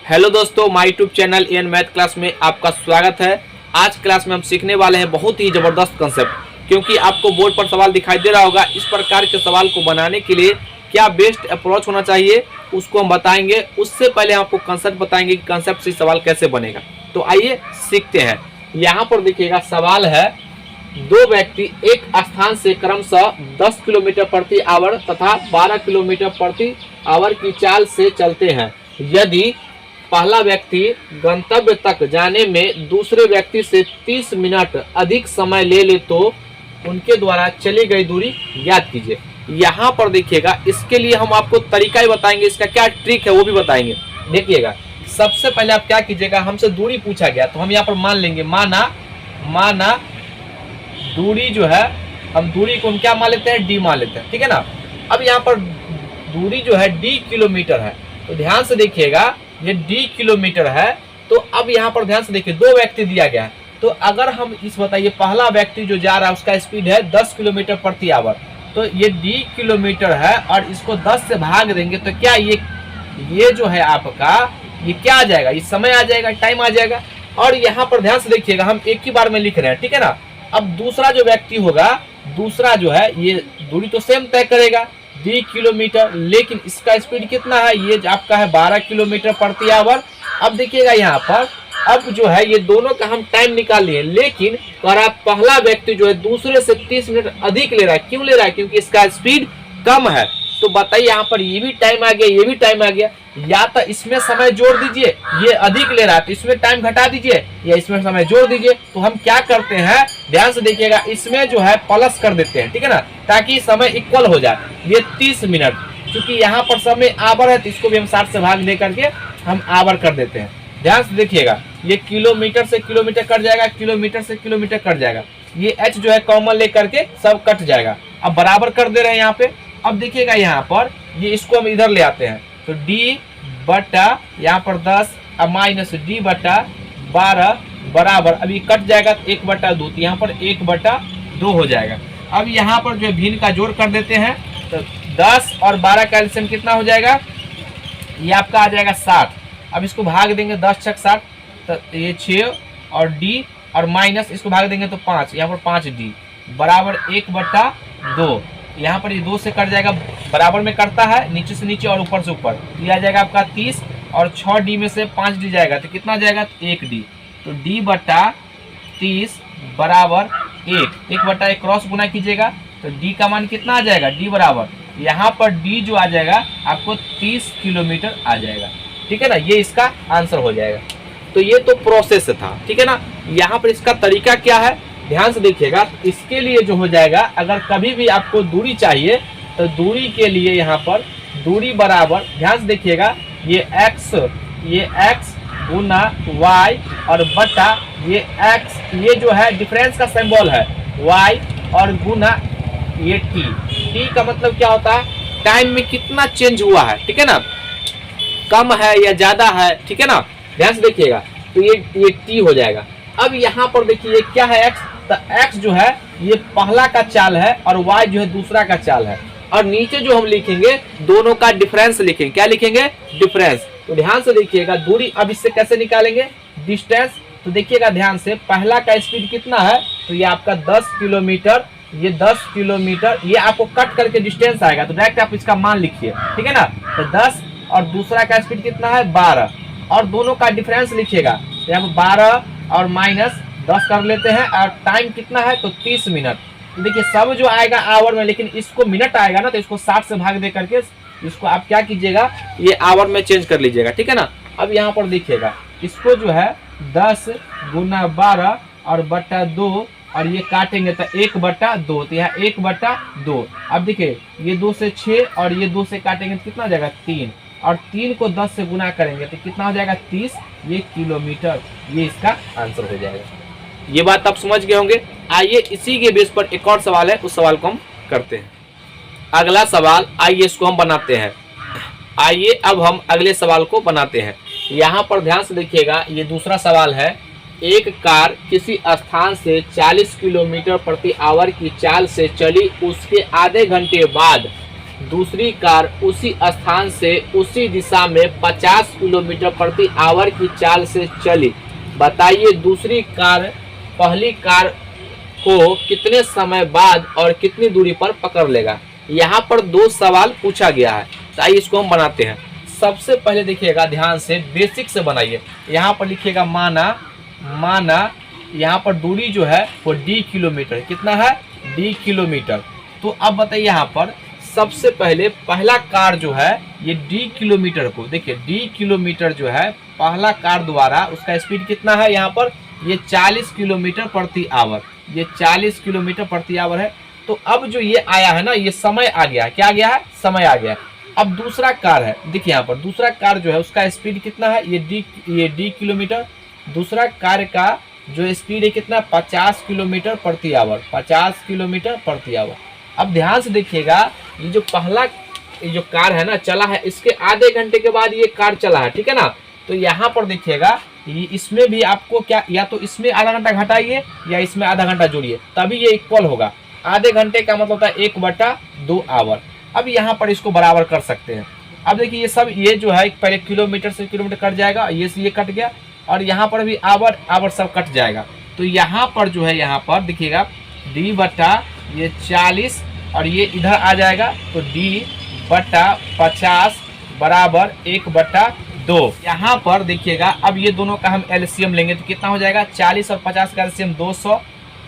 Hello दोस्तों, my YouTube channel N math class में आपका स्वागत है। आज क्लास में हम सीखने वाले हैं बहुत ही ज़बरदस्त कंसेप्ट, क्योंकि आपको बोर्ड पर सवाल दिखाई दे रहा होगा। इस प्रकार के सवाल को बनाने के लिए क्या बेस्ट अप्रोच होना चाहिए उसको हम बताएंगे। उससे पहले हम आपको कंसेप्ट बताएंगे कि कंसेप्ट से सवाल कैसे बनेगा। तो आइए सीखते हैं। यहाँ पर देखिएगा, सवाल है दो व्यक्ति एक स्थान से क्रमशः 10 किलोमीटर प्रति आवर तथा 12 किलोमीटर प्रति आवर की चाल से चलते हैं। यदि पहला व्यक्ति गंतव्य तक जाने में दूसरे व्यक्ति से 30 मिनट अधिक समय ले तो उनके द्वारा चली गई दूरी ज्ञात कीजिए। यहाँ पर देखिएगा, इसके लिए हम आपको तरीका ही बताएंगे, इसका क्या ट्रिक है वो भी बताएंगे। देखिएगा, सबसे पहले आप क्या कीजिएगा, हमसे दूरी पूछा गया तो हम यहाँ पर मान लेंगे, माना दूरी जो है, हम दूरी को हम क्या मान लेते हैं, डी मान लेते हैं, ठीक है ना। अब यहाँ पर दूरी जो है डी किलोमीटर है, तो ध्यान से देखिएगा, ये डी किलोमीटर है। तो अब यहाँ पर ध्यान से देखिए, दो व्यक्ति दिया गया है। तो अगर हम इस बताइए, पहला व्यक्ति जो जा रहा है उसका स्पीड है 10 किलोमीटर प्रति आवर, तो ये डी किलोमीटर है और इसको 10 से भाग देंगे तो क्या ये जो है आपका, ये क्या आ जाएगा, ये समय आ जाएगा, टाइम आ जाएगा। और यहाँ पर ध्यान से देखिएगा, हम एक ही बार में लिख रहे हैं, ठीक है ना। अब दूसरा जो व्यक्ति होगा, दूसरा जो है, ये दूरी तो सेम तय करेगा, 20 किलोमीटर, लेकिन इसका स्पीड कितना है, ये आपका है 12 किलोमीटर प्रति आवर। अब देखिएगा यहाँ पर, अब जो है ये दोनों का हम टाइम निकाल लिए, लेकिन अगर पहला व्यक्ति जो है दूसरे से 30 मिनट अधिक ले रहा है, क्यों ले रहा है, क्योंकि इसका स्पीड कम है। तो बताइए, यहाँ पर ये भी टाइम आ गया, ये भी टाइम आ गया, या तो इसमें समय जोड़ दीजिए, ये अधिक ले रहा है तो इसमें टाइम घटा दीजिए, या इसमें समय जोड़ दीजिए। तो हम क्या करते हैं, ध्यान से देखिएगा, इसमें जो है प्लस कर देते हैं, ठीक है ना, ताकि समय इक्वल हो जाए। ये 30 मिनट, क्योंकि यहाँ पर समय आवर है तो इसको भी हम 60 से भाग दे करके हम आवर कर देते हैं। ध्यान से देखिएगा, ये किलोमीटर से किलोमीटर कट जाएगा, किलोमीटर से किलोमीटर कट जाएगा, ये एच जो है कॉमन लेकर के सब कट जाएगा। अब बराबर कर दे रहे हैं यहाँ पे। अब देखिएगा यहाँ पर, ये इसको हम इधर ले आते हैं, तो डी बटा यहाँ पर 10 अब माइनस डी बटा 12 बराबर, अभी कट जाएगा 1/2, तो यहाँ पर 1/2 हो जाएगा। अब यहाँ पर जो है भिन्न का जोड़ कर देते हैं, तो 10 और 12 का एलसीएम कितना हो जाएगा, ये आपका आ जाएगा 60। अब इसको भाग देंगे 10 छक 60, तो ये 6 और डी और माइनस इसको भाग देंगे तो 5, यहाँ पर 5 डी बराबर 1/2। यहाँ पर ये 2 से कट जाएगा, बराबर में कटता है, नीचे से नीचे और ऊपर से ऊपर, ये आ जाएगा आपका 30 और 6 डी में से 5 डी जाएगा तो कितना जाएगा, 1 डी। तो डी बटा 30 बराबर 1/1 क्रॉस गुना कीजिएगा तो डी का मान कितना आ जाएगा, डी बराबर, यहाँ पर डी जो आ जाएगा आपको 30 किलोमीटर आ जाएगा, ठीक है ना। ये इसका आंसर हो जाएगा। तो ये तो प्रोसेस था, ठीक है ना। यहाँ पर इसका तरीका क्या है, ध्यान से देखिएगा। इसके लिए जो हो जाएगा, अगर कभी भी आपको दूरी चाहिए तो दूरी के लिए यहाँ पर दूरी बराबर, ध्यान से देखिएगा, ये x गुना y और बटा ये x, ये जो है डिफरेंस का सिंबल है y और गुना ये t का मतलब क्या होता है, टाइम में कितना चेंज हुआ है, ठीक है ना, कम है या ज्यादा है, ठीक है ना। ध्यान से देखिएगा, तो ये t हो जाएगा। अब यहाँ पर देखिए क्या है, x, तो x जो है ये पहला का चाल है और y जो है दूसरा का चाल है, और नीचे जो हम लिखेंगे दोनों का डिफरेंस लिखेंगे, क्या लिखेंगे, डिफरेंस। तो ध्यान से देखिएगा, दूरी अब इससे कैसे निकालेंगे, डिस्टेंस। तो देखिएगा ध्यान से, पहला का स्पीड कितना है, तो ये आपका 10 किलोमीटर, ये 10 किलोमीटर, ये आपको कट करके डिस्टेंस आएगा, तो डायरेक्ट आप इसका मान लिखिए, ठीक है ना। तो 10 और दूसरा का स्पीड कितना है 12, और दोनों का डिफरेंस लिखिएगा, तो यहाँ पर 12 और माइनस 10 कर लेते हैं, और टाइम कितना है तो 30 मिनट। तो देखिए सब जो आएगा आवर में, लेकिन इसको मिनट आएगा ना, तो इसको 60 से भाग दे करके इसको आप क्या कीजिएगा, ये आवर में चेंज कर लीजिएगा, ठीक है ना। अब यहाँ पर देखिएगा, इसको जो है 10 गुना 12 और बटा 2, और ये काटेंगे तो 1/2, तो यहाँ 1/2। अब देखिए, ये 2 से 6 और ये 2 से काटेंगे तो कितना हो जाएगा, 3, और 3 को 10 से गुना करेंगे तो कितना हो जाएगा, 30, ये किलोमीटर, ये इसका आंसर हो जाएगा। ये बात आप समझ गए होंगे। आइए इसी के बेस पर एक और सवाल है, उस सवाल को हम करते हैं। अगला सवाल, आइए इसको हम बनाते हैं। आइए अब हम अगले सवाल को बनाते हैं। यहाँ पर ध्यान से देखिएगा, ये दूसरा सवाल है। एक कार किसी स्थान से 40 किलोमीटर प्रति आवर की चाल से चली, उसके आधे घंटे बाद दूसरी कार उसी स्थान से उसी दिशा में 50 किलोमीटर प्रति आवर की चाल से चली। बताइए दूसरी कार पहली कार को कितने समय बाद और कितनी दूरी पर पकड़ लेगा। यहाँ पर दो सवाल पूछा गया है, तो आइए इसको हम बनाते हैं। सबसे पहले देखिएगा, ध्यान से बेसिक से बनाइए। यहाँ पर लिखिएगा माना यहाँ पर दूरी जो है वो d किलोमीटर, कितना है d किलोमीटर। तो अब बताइए यहाँ पर सबसे पहले पहला कार जो है ये d किलोमीटर को, देखिए d किलोमीटर जो है पहला कार द्वारा उसका स्पीड कितना है, यहाँ पर ये 40 किलोमीटर प्रति आवर, ये 40 किलोमीटर प्रति आवर है। तो अब जो ये आया है ना, ये समय आ गया है, क्या आ गया है, समय आ गया है। अब दूसरा कार है, देखिए यहाँ पर दूसरा कार जो है उसका स्पीड कितना है, ये d किलोमीटर। दूसरा कार का जो स्पीड है कितना, 50 किलोमीटर प्रति आवर, 50 किलोमीटर प्रति आवर। अब ध्यान से देखिएगा, ये जो पहला ये जो कार है ना चला है, इसके आधे घंटे के बाद ये कार चला है, ठीक है ना। तो यहाँ पर देखिएगा इसमें भी आपको क्या, या तो इसमें आधा घंटा घटाइए या इसमें आधा घंटा जोड़िए, तभी ये इक्वल होगा। आधे घंटे का मतलब होता है 1/2 आवर। अब यहाँ पर इसको बराबर कर सकते हैं। अब देखिए ये सब, ये जो है पहले किलोमीटर से किलोमीटर कट जाएगा, ये से ये कट गया, और यहाँ पर भी आवर सब कट जाएगा। तो यहाँ पर जो है, यहाँ पर देखिएगा d/ये 40 और ये इधर आ जाएगा, तो d/50 बराबर 1/2। यहाँ पर देखिएगा, अब ये दोनों का हम एलसीएम लेंगे तो कितना हो जाएगा, 40 और 50 का एलसीएम 200,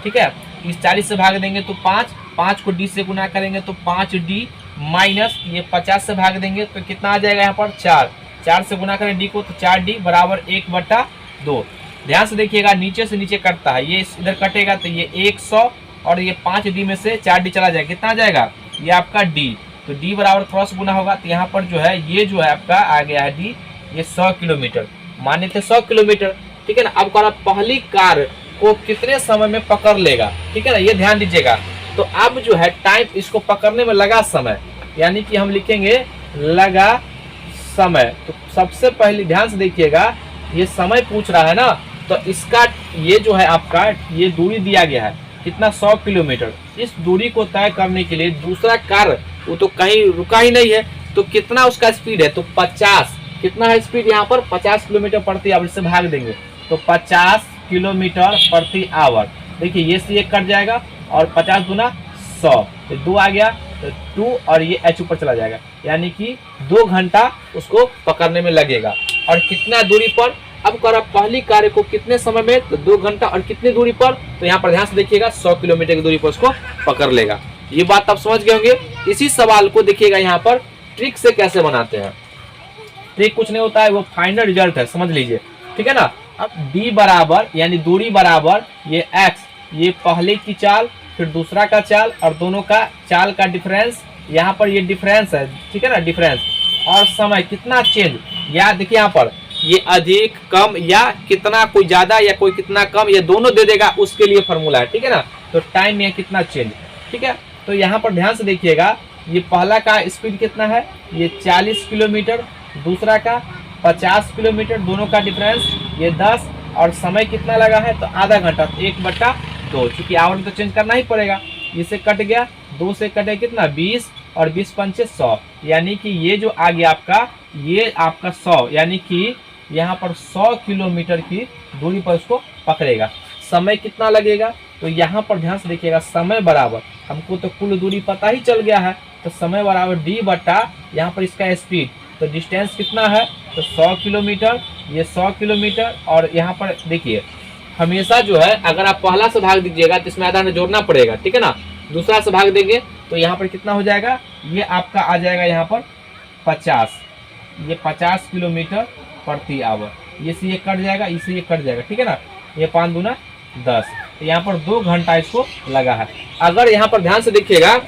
ठीक है। इस 40 से भाग देंगे तो 5 को d से गुना करेंगे तो 5d माइनस ये 50 से भाग देंगे तो कितना आ जाएगा, यहाँ पर 4 से गुना करें d को तो 4d बराबर 1/2। ध्यान से देखिएगा, नीचे से नीचे कटता है, ये इधर कटेगा तो ये 100 और ये 5d में से 4d चला जाएगा, कितना आ जाएगा, ये आपका d। तो d बराबर थोड़ा सा गुना होगा, तो यहाँ पर जो है ये जो है आपका आ गया है d, ये 100 किलोमीटर, माने थे 100 किलोमीटर, ठीक है ना। अब कह रहा पहली कार को कितने समय में पकड़ लेगा, ठीक है ना, ये ध्यान दीजिएगा। तो अब जो है टाइम, इसको पकड़ने में लगा समय, यानी कि हम लिखेंगे लगा समय। तो सबसे पहले ध्यान से देखिएगा, ये समय पूछ रहा है ना, तो इसका ये जो है आपका ये दूरी दिया गया है कितना, 100 किलोमीटर। इस दूरी को तय करने के लिए दूसरा कार वो तो कहीं रुका ही नहीं है, तो कितना उसका स्पीड है, तो 50, कितना है स्पीड यहाँ पर, 50 किलोमीटर प्रति आवर से भाग देंगे तो 50 किलोमीटर प्रति आवर। देखिए ये से ये कट जाएगा और 50 गुना 100, तो 2 आ गया, तो 2 और ये h ऊपर चला जाएगा, यानी कि 2 घंटा उसको पकड़ने में लगेगा। और कितना दूरी पर, अब करा पहली कार को कितने समय में, तो 2 घंटा, और कितनी दूरी पर, तो यहाँ पर ध्यान से देखिएगा 100 किलोमीटर की दूरी पर उसको पकड़ लेगा। ये बात आप समझ गए होंगे। इसी सवाल को देखिएगा यहाँ पर ट्रिक से कैसे बनाते हैं। ट्रिक कुछ नहीं होता है, वो फाइनल रिजल्ट है, समझ लीजिए, ठीक है ना। अब d बराबर यानी दूरी बराबर ये x, ये पहले की चाल फिर दूसरा का चाल और दोनों का चाल का डिफरेंस, यहाँ पर ये डिफरेंस है, ठीक है ना, डिफरेंस। और समय कितना चेंज, या देखिए यहाँ पर ये अधिक कम या कितना, कोई ज्यादा या कोई कितना कम, ये दोनों दे देगा, उसके लिए फॉर्मूला है, ठीक है ना। तो टाइम में कितना चेंज, ठीक है। तो यहाँ पर ध्यान से देखिएगा, ये पहला का स्पीड कितना है, ये 40 किलोमीटर, दूसरा का 50 किलोमीटर, दोनों का डिफरेंस ये 10, और समय कितना लगा है, तो आधा घंटा, 1/2। चूंकि आवर में तो चेंज करना ही पड़ेगा, इससे कट गया, 2 से कटे कितना, 20, और 20 पंचे 100, यानी कि ये जो आ गया आपका, ये आपका 100, यानी कि यहाँ पर 100 किलोमीटर की दूरी पर उसको पकड़ेगा। समय कितना लगेगा, तो यहाँ पर ध्यान से देखिएगा, समय बराबर, हमको तो कुल दूरी पता ही चल गया है, तो समय बराबर d बटा यहाँ पर इसका स्पीड, तो डिस्टेंस कितना है, तो 100 किलोमीटर, ये 100 किलोमीटर। और यहाँ पर देखिए हमेशा जो है अगर आप पहला से भाग दीजिएगा तो इसमें आधा जोड़ना पड़ेगा, ठीक है ना। दूसरा से भाग देंगे तो यहाँ पर कितना हो जाएगा, ये आपका आ जाएगा यहाँ पर 50, ये 50 किलोमीटर प्रति आवर, ये से ये कट जाएगा, इससे ये कट जाएगा, ठीक है ना। ये 5 दूना 10, तो यहाँ पर 2 घंटा इसको लगा है। अगर यहाँ पर ध्यान से देखिएगा,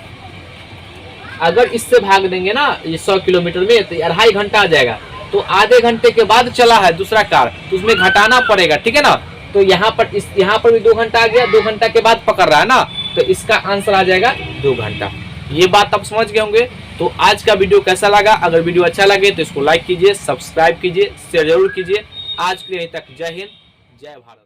अगर इससे भाग देंगे ना ये 100 किलोमीटर में, तो 2.5 घंटा आ जाएगा। तो आधे घंटे के बाद चला है दूसरा कार, तो उसमें घटाना पड़ेगा, ठीक है ना। तो यहाँ पर भी 2 घंटा आ गया, 2 घंटा के बाद पकड़ रहा है ना, तो इसका आंसर आ जाएगा 2 घंटा। ये बात आप समझ गए होंगे। तो आज का वीडियो कैसा लगा, अगर वीडियो अच्छा लगे तो इसको लाइक कीजिए, सब्सक्राइब कीजिए, शेयर जरूर कीजिए। आज के लिए यहीं तक, जय हिंद, जय भारत।